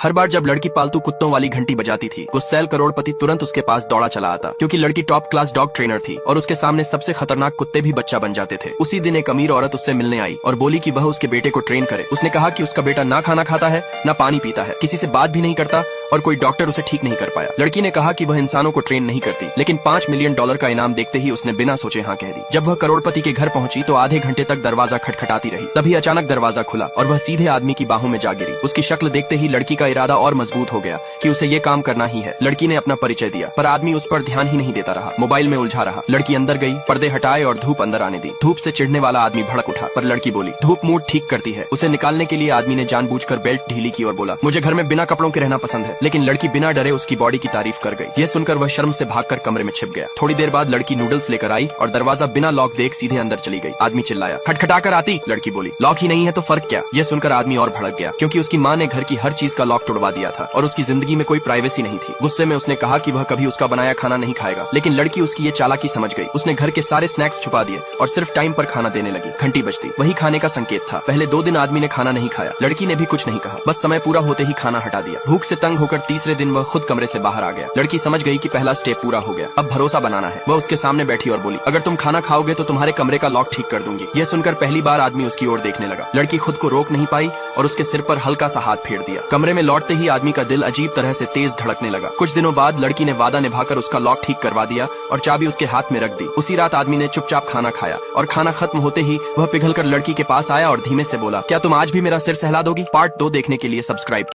हर बार जब लड़की पालतू कुत्तों वाली घंटी बजाती थी, गुस्सैल करोड़पति तुरंत उसके पास दौड़ा चला आता, क्योंकि लड़की टॉप क्लास डॉग ट्रेनर थी और उसके सामने सबसे खतरनाक कुत्ते भी बच्चा बन जाते थे। उसी दिन एक अमीर औरत उससे मिलने आई और बोली कि वह उसके बेटे को ट्रेन करे। उसने कहा कि उसका बेटा ना खाना खाता है, ना पानी पीता है, किसी से बात भी नहीं करता और कोई डॉक्टर उसे ठीक नहीं कर पाया। लड़की ने कहा कि वह इंसानों को ट्रेन नहीं करती, लेकिन $5 मिलियन का इनाम देखते ही उसने बिना सोचे हाँ कह दी। जब वह करोड़पति के घर पहुंची तो आधे घंटे तक दरवाजा खटखटाती रही। तभी अचानक दरवाजा खुला और वह सीधे आदमी की बाहों में जा गिरी। उसकी शक्ल देखते ही लड़की का इरादा और मजबूत हो गया कि उसे ये काम करना ही है। लड़की ने अपना परिचय दिया, पर आदमी उस पर ध्यान ही नहीं देता रहा, मोबाइल में उलझा रहा। लड़की अंदर गई, पर्दे हटाए और धूप अंदर आने दी। धूप से चिढ़ने वाला आदमी भड़क उठा, पर लड़की बोली धूप मूड ठीक करती है। उसे निकालने के लिए आदमी ने जानबूझकर बेल्ट ढीली की और बोला मुझे घर में बिना कपड़ों के रहना पसंद है। लेकिन लड़की बिना डरे उसकी बॉडी की तारीफ कर गई। यह सुनकर वह शर्म से भागकर कमरे में छिप गया। थोड़ी देर बाद लड़की नूडल्स लेकर आई और दरवाजा बिना लॉक देख सीधे अंदर चली गई। आदमी चिल्लाया खटखटाकर आती। लड़की बोली लॉक ही नहीं है तो फर्क क्या। यह सुनकर आदमी और भड़क गया, क्योंकि उसकी माँ ने घर की हर चीज का लॉक तोड़वा दिया था और उसकी जिंदगी में कोई प्राइवेसी नहीं थी। गुस्से में उसने कहा कि वह कभी उसका बनाया खाना नहीं खाएगा, लेकिन लड़की उसकी ये चालाकी समझ गई। उसने घर के सारे स्नैक्स छुपा दिए और सिर्फ टाइम पर खाना देने लगी। घंटी बजती, वही खाने का संकेत था। पहले 2 दिन आदमी ने खाना नहीं खाया। लड़की ने भी कुछ नहीं कहा, बस समय पूरा होते ही खाना हटा दिया। भूख से तंग होकर तीसरे दिन वह खुद कमरे से बाहर आ गया। लड़की समझ गई कि पहला स्टेप पूरा हो गया, अब भरोसा बनाना है। वह उसके सामने बैठी और बोली अगर तुम खाना खाओगे तो तुम्हारे कमरे का लॉक ठीक कर दूंगी। यह सुनकर पहली बार आदमी उसकी ओर देखने लगा। लड़की खुद को रोक नहीं पाई और उसके सिर पर हल्का सा हाथ फेर दिया। कमरे में लौटते ही आदमी का दिल अजीब तरह से तेज धड़कने लगा। कुछ दिनों बाद लड़की ने वादा निभाकर उसका लॉक ठीक करवा दिया और चाबी उसके हाथ में रख दी। उसी रात आदमी ने चुपचाप खाना खाया और खाना खत्म होते ही वह पिघलकर लड़की के पास आया और धीमे से बोला क्या तुम आज भी मेरा सिर सहला दोगी। पार्ट 2 देखने के लिए सब्सक्राइब